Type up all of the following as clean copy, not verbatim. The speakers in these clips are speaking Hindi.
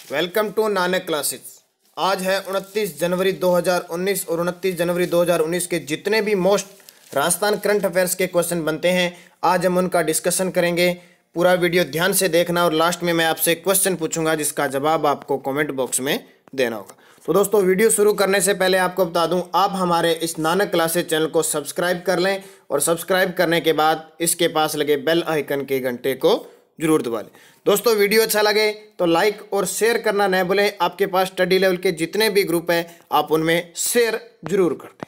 Welcome to Nanak classes. आज है 29 जनवरी 2019 और 29 जनवरी 2019 के जितने भी मोस्ट राजस्थान करंट अफेयर्स के क्वेश्चन बनते हैं आज हम उनका डिस्कशन करेंगे। पूरा वीडियो ध्यान से देखना और लास्ट में मैं आपसे क्वेश्चन पूछूंगा जिसका जवाब आपको कमेंट बॉक्स में देना होगा। तो दोस्तों, वीडियो शुरू करने से पहले आपको बता दूं, आप हमारे इस नानक क्लासेस चैनल को सब्सक्राइब कर लें और सब्सक्राइब करने के बाद इसके पास लगे बेल आइकन के घंटे को जरूर दबा लें। दोस्तों, वीडियो अच्छा लगे तो लाइक और शेयर करना न भूलें। आपके पास स्टडी लेवल के जितने भी ग्रुप हैं आप उनमें शेयर जरूर कर दें।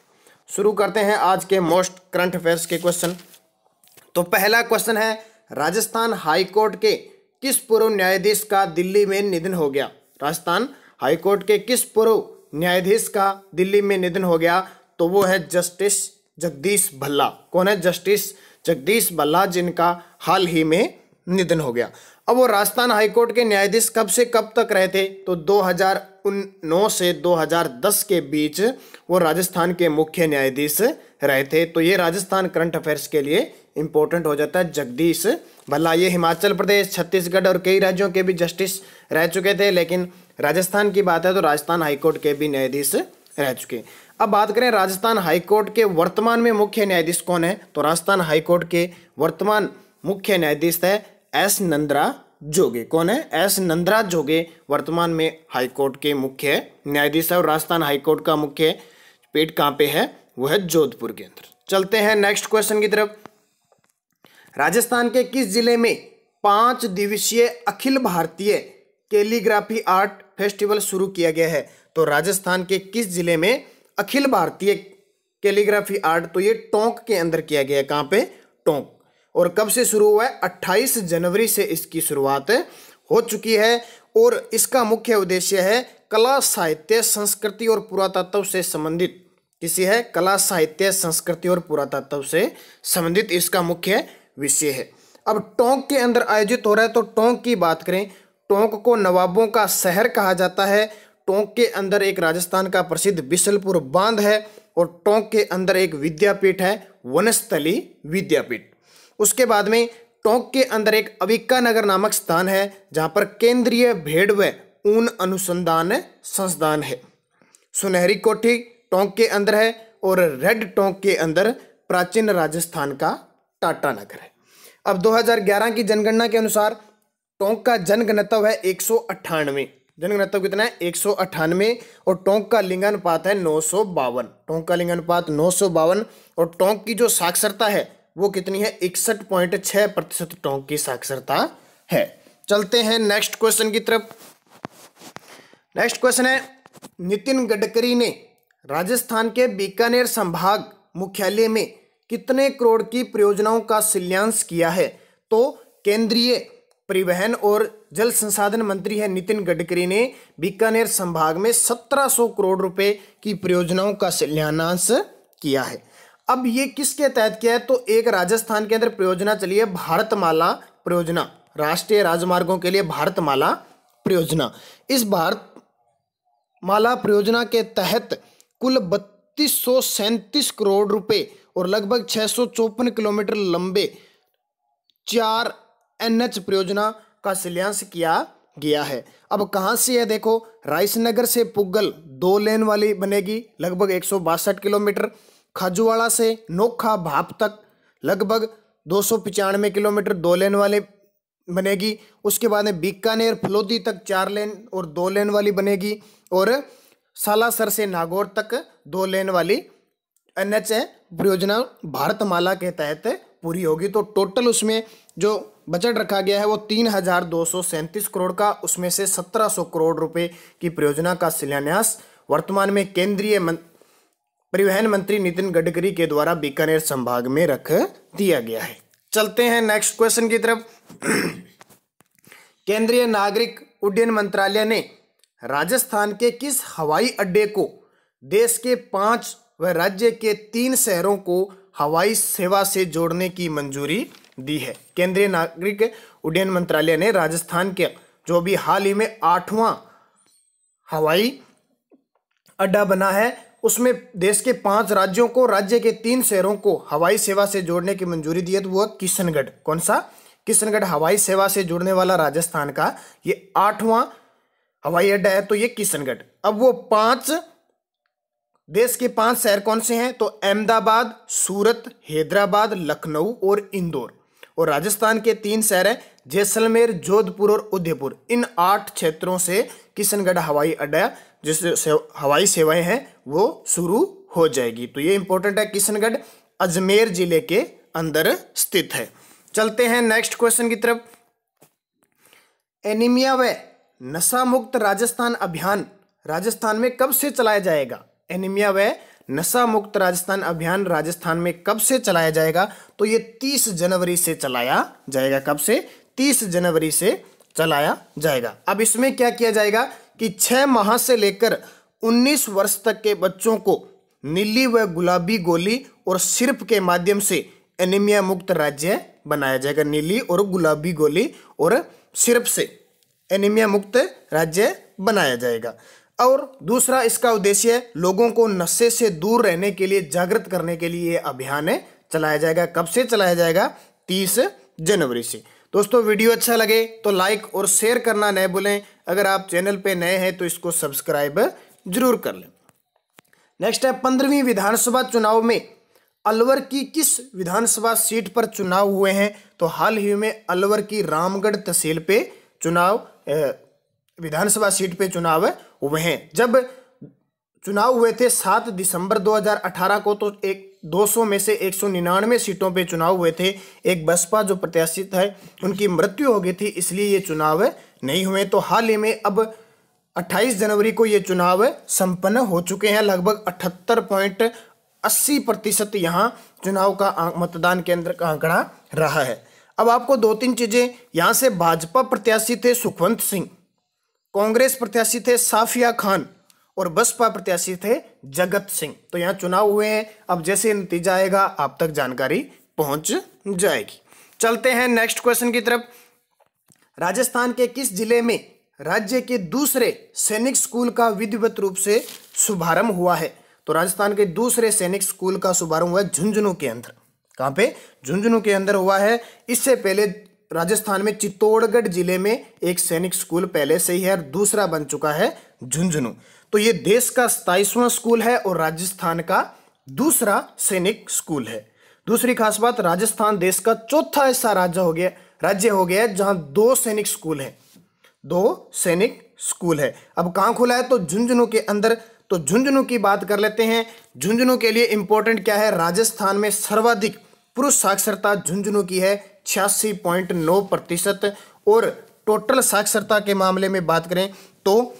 शुरू करते हैं आज के मोस्ट करंट अफेयर्स के क्वेश्चन। तो पहला क्वेश्चन है, राजस्थान हाई कोर्ट के किस पूर्व न्यायाधीश का दिल्ली में निधन हो गया? राजस्थान हाई कोर्ट के किस पूर्व न्यायाधीश का दिल्ली में निधन हो गया? तो वो है जस्टिस जगदीश भल्ला। कौन है? जस्टिस जगदीश भल्ला, जिनका हाल ही में निधन हो गया। अब वो राजस्थान हाईकोर्ट के न्यायाधीश कब से कब तक रहे थे? तो 2009 से 2010 के बीच वो राजस्थान के मुख्य न्यायाधीश रहे थे। तो ये राजस्थान करंट अफेयर्स के लिए इंपॉर्टेंट हो जाता है। जगदीश भल्ला ये हिमाचल प्रदेश, छत्तीसगढ़ और कई राज्यों के भी जस्टिस रह चुके थे, लेकिन राजस्थान की बात है तो राजस्थान हाईकोर्ट के भी न्यायाधीश रह चुके। अब बात करें राजस्थान हाईकोर्ट के वर्तमान में मुख्य न्यायाधीश कौन है? तो राजस्थान हाईकोर्ट के वर्तमान मुख्य न्यायाधीश है एस नंद्रा जोगे। कौन है? एस नंद्रा जोगे वर्तमान में हाईकोर्ट के मुख्य न्यायाधीश है और राजस्थान हाईकोर्ट का मुख्य पीठ कहाँ पे है? वो है जोधपुर के अंदर। चलते हैं नेक्स्ट क्वेश्चन की तरफ। राजस्थान के किस जिले में 5 दिवसीय Akhil Bharatiya calligraphy art festival शुरू किया गया है? तो राजस्थान के किस जिले में अखिल भारतीय कैलीग्राफी आर्ट, तो ये टोंक के अंदर किया गया है। कहाँ पे? टोंक। और कब से शुरू हुआ है? 28 जनवरी से इसकी शुरुआत हो चुकी है और इसका मुख्य उद्देश्य है कला साहित्य संस्कृति और पुरातत्व से संबंधित। किसी है? कला साहित्य संस्कृति और पुरातत्व से संबंधित इसका मुख्य विषय है। अब टोंक के अंदर आयोजित हो रहा है। तो टोंक की बात करें, टोंक को नवाबों का शहर कहा जाता है। टोंक के अंदर एक राजस्थान का प्रसिद्ध बिसलपुर बांध है और टोंक के अंदर एक विद्यापीठ है, वनस्थली विद्यापीठ। उसके बाद में टोंक के अंदर एक अविका नगर नामक स्थान है जहां पर केंद्रीय भेड़ व ऊन अनुसंधान संस्थान है। सुनहरी कोठी टोंक के अंदर है और रेड टोंक के अंदर प्राचीन राजस्थान का टाटा नगर है। अब 2011 की जनगणना के अनुसार टोंक का जनघनत्व है 198। जनघनत्व कितना है? 198 और टोंक का लिंगानुपात है 952। टोंक का लिंगानुपात 952 और टोंक की जो साक्षरता है वो कितनी है? 61.6% टोंक की साक्षरता है। चलते हैं नेक्स्ट क्वेश्चन की तरफ। नेक्स्ट क्वेश्चन है, नितिन गडकरी ने राजस्थान के बीकानेर संभाग मुख्यालय में कितने करोड़ की परियोजनाओं का शिलान्यास किया है? तो केंद्रीय परिवहन और जल संसाधन मंत्री है नितिन गडकरी ने बीकानेर संभाग में 1700 करोड़ रुपए की परियोजनाओं का शिलान्यास किया है। अब ये किसके तहत किया है? तो एक राजस्थान के अंदर परियोजना चली है भारतमाला परियोजना, राष्ट्रीय राजमार्गों के लिए भारतमाला परियोजना। इस भारतमाला परियोजना के तहत कुल 3237 करोड़ रुपए और लगभग 654 किलोमीटर लंबे 4 NH परियोजना का शिलान्यास किया गया है। अब कहां से है? देखो, रायसनगर से पुग्गल 2 लेन वाली बनेगी लगभग 162 किलोमीटर। खजुवाड़ा से नोखा भाप तक लगभग 295 किलोमीटर 2 लेन वाले बनेगी। उसके बाद में बीकानेर फलोदी तक 4 लेन और 2 लेन वाली बनेगी और सालासर से नागौर तक 2 लेन वाली NH परियोजना भारतमाला के तहत पूरी होगी। तो टोटल उसमें जो बजट रखा गया है वो 3237 करोड़ का, उसमें से 1700 करोड़ रुपए की परियोजना का शिलान्यास वर्तमान में केंद्रीय परिवहन मंत्री नितिन गडकरी के द्वारा बीकानेर संभाग में रख दिया गया है। चलते हैं नेक्स्ट क्वेश्चन की तरफ। केंद्रीय नागरिक उड्डयन मंत्रालय ने राजस्थान के किस हवाई अड्डे को देश के 5 व राज्य के 3 शहरों को हवाई सेवा से जोड़ने की मंजूरी दी है? केंद्रीय नागरिक उड्डयन मंत्रालय ने राजस्थान के जो भी हाल ही में 8वां हवाई अड्डा बना है उसमें देश के 5 राज्यों को, राज्य के 3 शहरों को हवाई सेवा से जोड़ने की मंजूरी दी है। तो वो किशनगढ़। कौन सा? किशनगढ़ हवाई सेवा से जुड़ने वाला राजस्थान का ये 8वां हवाई अड्डा है तो ये किशनगढ़। अब वो देश के 5 शहर कौन से हैं? तो अहमदाबाद, सूरत, हैदराबाद, लखनऊ और इंदौर। और राजस्थान के 3 शहर हैं, जैसलमेर, जोधपुर और उदयपुर। इन 8 क्षेत्रों से किशनगढ़ हवाई अड्डा जिससे हवाई सेवाएं हैं वो शुरू हो जाएगी। तो ये इंपॉर्टेंट है, किशनगढ़ अजमेर जिले के अंदर स्थित है। चलते हैं नेक्स्ट क्वेश्चन की तरफ। एनीमिया व नशा मुक्त राजस्थान अभियान राजस्थान में कब से चलाया जाएगा? एनीमिया व नशा मुक्त राजस्थान अभियान राजस्थान में कब से चलाया जाएगा? तो ये 30 जनवरी से चलाया जाएगा। कब से? 30 जनवरी से चलाया जाएगा। अब इसमें क्या किया जाएगा कि 6 माह से लेकर 19 वर्ष तक के बच्चों को नीली व गुलाबी गोली और सिरप के माध्यम से एनीमिया मुक्त राज्य बनाया जाएगा। नीली और गुलाबी गोली और सिरप से एनीमिया मुक्त राज्य बनाया जाएगा। और दूसरा इसका उद्देश्य है लोगों को नशे से दूर रहने के लिए जागृत करने के लिए अभियान चलाया जाएगा। कब से चलाया जाएगा? 30 जनवरी से। दोस्तों वीडियो अच्छा लगे तो लाइक और शेयर करना न भूलें। अगर आप चैनल पे नए हैं तो इसको सब्सक्राइब जरूर कर लें। नेक्स्ट है 15वीं विधानसभा चुनाव में अलवर की किस विधानसभा सीट पर चुनाव हुए हैं? तो हाल ही में अलवर की रामगढ़ तहसील पे चुनाव विधानसभा सीट पे चुनाव हुए हैं। जब चुनाव हुए थे 7 दिसंबर 2018 को, तो 200 में से 199 सीटों पे चुनाव हुए थे। एक बसपा जो प्रत्याशी है उनकी मृत्यु हो गई थी, इसलिए ये चुनाव नहीं हुए। तो हाल ही में अब 28 जनवरी को ये चुनाव संपन्न हो चुके हैं। लगभग 78.80% यहाँ चुनाव का मतदान केंद्र का आंकड़ा रहा है। अब आपको 2-3 चीजें यहाँ से, भाजपा प्रत्याशी थे सुखवंत सिंह, कांग्रेस प्रत्याशी थे साफिया खान और बसपा प्रत्याशी थे जगत सिंह। तो यहाँ चुनाव हुए हैं। अब जैसे नतीजा आएगा आप तक जानकारी पहुंच जाएगी। चलते हैं नेक्स्ट क्वेश्चन की तरफ। राजस्थान के किस जिले में राज्य के दूसरे सैनिक स्कूल का विधिवत रूप से शुभारंभ हुआ है? तो राजस्थान के दूसरे सैनिक स्कूल का शुभारंभ हुआ है झुंझुनू के अंदर। कहाँ पे? झुंझुनू के अंदर हुआ है। इससे पहले राजस्थान में चित्तौड़गढ़ जिले में एक सैनिक स्कूल पहले से ही है और दूसरा बन चुका है झुंझुनू। तो ये देश का 27वां स्कूल है और राजस्थान का दूसरा सैनिक स्कूल है। दूसरी खास बात, राजस्थान देश का चौथा ऐसा राज्य हो गया है जहां 2 सैनिक स्कूल है। 2 सैनिक स्कूल है। अब कहां खुला है? तो झुंझुनू के अंदर। तो झुंझुनू की बात कर लेते हैं। झुंझुनू के लिए इंपॉर्टेंट क्या है? राजस्थान में सर्वाधिक पुरुष साक्षरता झुंझुनू की है 86.9%। और टोटल साक्षरता के मामले में बात करें तो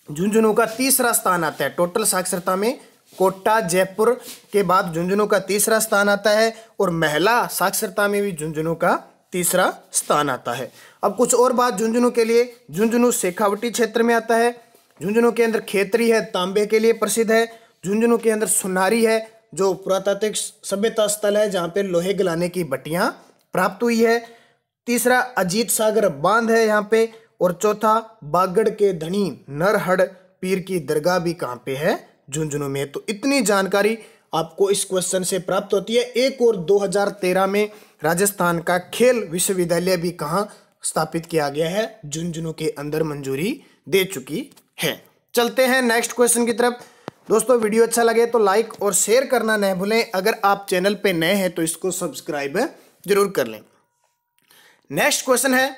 झुंझुनू का तीसरा स्थान आता है। टोटल साक्षरता में कोटा, जयपुर के बाद झुंझुनू का तीसरा स्थान आता है और महिला साक्षरता में भी झुंझुनू का तीसरा स्थान आता है। अब कुछ और बात झुंझुनू के लिए। झुंझुनू शेखावटी क्षेत्र में आता है। झुंझुनू के अंदर खेतरी है, तांबे के लिए प्रसिद्ध है। झुंझुनू के अंदर सुनारी है जो पुरातात्विक सभ्यता स्थल है जहाँ पे लोहे गलाने की भट्टियां प्राप्त हुई है। तीसरा अजीत सागर बांध है यहाँ पे। और चौथा बागड़ के धनी नरहड़ पीर की दरगाह भी कहाँ पे है? झुंझुनू में। तो इतनी जानकारी आपको इस क्वेश्चन से प्राप्त होती है। एक और 2013 में राजस्थान का खेल विश्वविद्यालय भी कहाँ स्थापित किया गया है? झुंझुनू के अंदर मंजूरी दे चुकी है। चलते हैं नेक्स्ट क्वेश्चन की तरफ। दोस्तों वीडियो अच्छा लगे तो लाइक और शेयर करना न भूलें। अगर आप चैनल पे नए हैं तो इसको सब्सक्राइब जरूर कर लें। नेक्स्ट क्वेश्चन है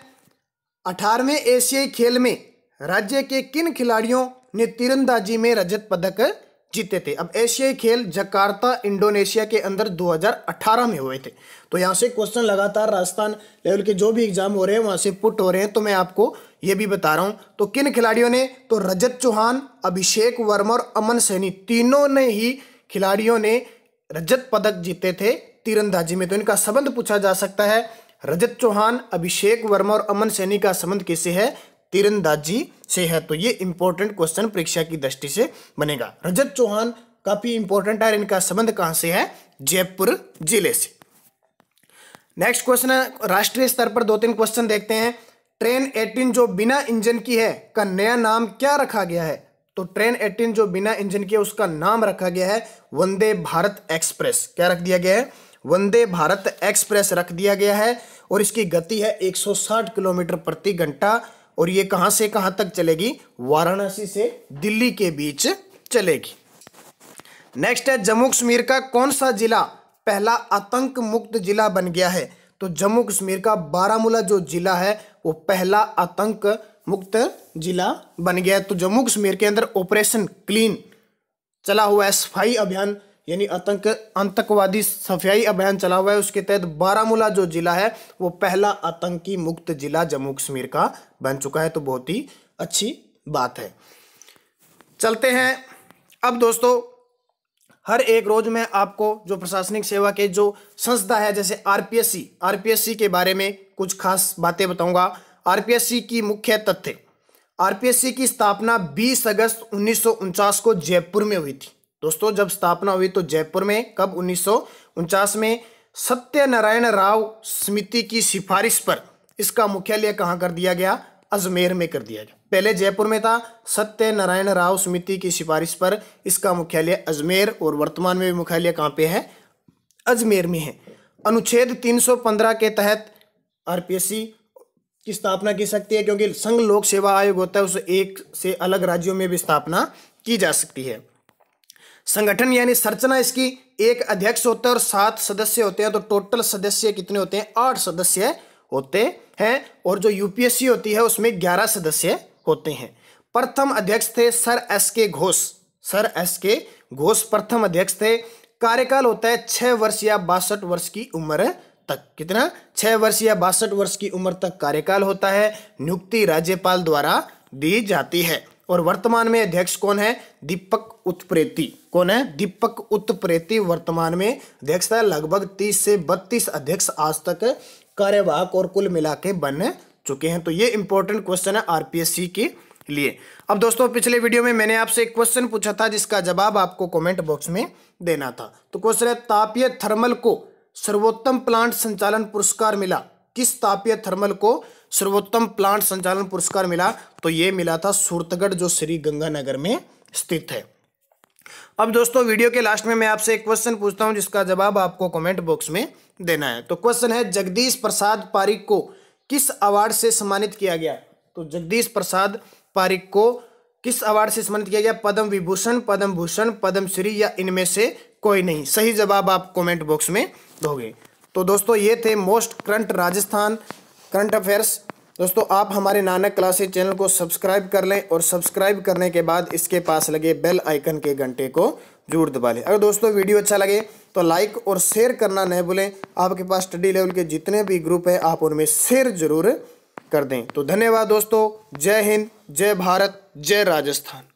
18वें एशियाई खेल में राज्य के किन खिलाड़ियों ने तीरंदाजी में रजत पदक जीते थे? अब एशियाई खेल जकार्ता इंडोनेशिया के अंदर 2018 में हुए थे। तो यहाँ से क्वेश्चन लगातार राजस्थान लेवल के जो भी एग्जाम हो रहे हैं वहाँ से पुट हो रहे हैं। तो मैं आपको ये भी बता रहा हूँ। तो किन खिलाड़ियों ने? तो रजत चौहान, अभिषेक वर्मा और अमन सैनी, तीनों ने ही खिलाड़ियों ने रजत पदक जीते थे तीरंदाजी में। तो इनका संबंध पूछा जा सकता है। रजत चौहान, अभिषेक वर्मा और अमन सैनी का संबंध किससे है? तीरंदाजी से है। तो ये इंपॉर्टेंट क्वेश्चन परीक्षा की दृष्टि से बनेगा। रजत चौहान काफी इंपॉर्टेंट है। इनका संबंध कहां से है? जयपुर जिले से। नेक्स्ट क्वेश्चन है राष्ट्रीय स्तर पर 2-3 क्वेश्चन देखते हैं। ट्रेन 18 जो बिना इंजन की है का नया नाम क्या रखा गया है? तो ट्रेन 18 जो बिना इंजन की है उसका नाम रखा गया है वंदे भारत एक्सप्रेस। क्या रख दिया गया है? वंदे भारत एक्सप्रेस रख दिया गया है। और इसकी गति है 160 किलोमीटर प्रति घंटा और ये कहां से कहां तक चलेगी? वाराणसी से दिल्ली के बीच चलेगी। नेक्स्ट है, जम्मू कश्मीर का कौन सा जिला पहला आतंक मुक्त जिला बन गया है? तो जम्मू कश्मीर का बारामूला जो जिला है वो पहला आतंक मुक्त जिला बन गया है। तो जम्मू कश्मीर के अंदर ऑपरेशन क्लीन चला हुआ है, सफाई अभियान यानी आतंकवादी सफाई अभियान चला हुआ है। उसके तहत बारामूला जो जिला है वो पहला आतंकी मुक्त जिला जम्मू कश्मीर का बन चुका है। तो बहुत ही अच्छी बात है। चलते हैं अब दोस्तों, हर एक रोज में आपको जो प्रशासनिक सेवा के जो संस्था है जैसे आरपीएससी के बारे में कुछ खास बातें बताऊंगा। आरपीएससी की मुख्य तथ्य, आरपीएससी की स्थापना 20 अगस्त 1949 को जयपुर में हुई थी। दोस्तों जब स्थापना हुई तो जयपुर में, कब? 1949 में। सत्यनारायण राव समिति की सिफारिश पर इसका मुख्यालय कहाँ कर दिया गया? अजमेर में कर दिया गया। पहले जयपुर में था, सत्यनारायण राव समिति की सिफारिश पर इसका मुख्यालय अजमेर, और वर्तमान में मुख्यालय कहाँ पे है? अजमेर में है। अनुच्छेद 315 के तहत आरपीएससी की स्थापना की सकती है, क्योंकि संघ लोक सेवा आयोग होता है, उसे एक से अलग राज्यों में भी स्थापना की जा सकती है। संगठन यानी संरचना इसकी, एक अध्यक्ष होता है और 7 सदस्य होते हैं। तो टोटल सदस्य कितने होते हैं? 8 सदस्य होते हैं। और जो यूपीएससी होती है उसमें 11 सदस्य होते हैं। प्रथम अध्यक्ष थे सर एस के घोष। सर एस के घोष प्रथम अध्यक्ष थे। कार्यकाल होता है 6 वर्ष या 62 वर्ष की उम्र तक। कितना? 6 वर्ष या 62 वर्ष की उम्र तक कार्यकाल होता है। नियुक्ति राज्यपाल द्वारा दी जाती है। और वर्तमान में अध्यक्ष कौन है? दीपक उत्प्रेती। कौन है? दीपक उत्प्रेती वर्तमान में अध्यक्ष है। लगभग 30 से 32 अध्यक्ष आज तक कार्यवाहक और कुल मिला के बन चुके हैं। तो ये इंपॉर्टेंट क्वेश्चन है आरपीएससी के लिए। अब दोस्तों पिछले वीडियो में मैंने आपसे एक क्वेश्चन पूछा था जिसका जवाब आपको कमेंट बॉक्स में देना था। तो क्वेश्चन है, तापीय थर्मल को सर्वोत्तम प्लांट संचालन पुरस्कार मिला। किस तापीय थर्मल को सर्वोत्तम प्लांट संचालन पुरस्कार मिला? तो ये मिला था सूरतगढ़ जो श्री गंगानगर में स्थित है। अब दोस्तों वीडियो के लास्ट में मैं आपसे एक क्वेश्चन पूछता हूं जिसका जवाब आपको कमेंट बॉक्स में देना है। तो क्वेश्चन है, जगदीश प्रसाद पारिक को किस अवार्ड से सम्मानित किया गया? तो जगदीश प्रसाद पारिक को किस अवार्ड से सम्मानित किया गया? पद्म विभूषण, पद्म भूषण, पद्मश्री या इनमें से कोई नहीं? सही जवाब आप कमेंट बॉक्स में दोगे। तो दोस्तों ये थे most current Rajasthan current affairs. दोस्तों आप हमारे नानक क्लासेस चैनल को सब्सक्राइब कर लें और सब्सक्राइब करने के बाद इसके पास लगे बेल आइकन के घंटे को जरूर दबा लें। अगर दोस्तों वीडियो अच्छा लगे तो लाइक और शेयर करना न भूलें। आपके पास स्टडी लेवल के जितने भी ग्रुप हैं आप उनमें शेयर जरूर कर दें। तो धन्यवाद दोस्तों। जय हिंद, जय भारत, जय राजस्थान।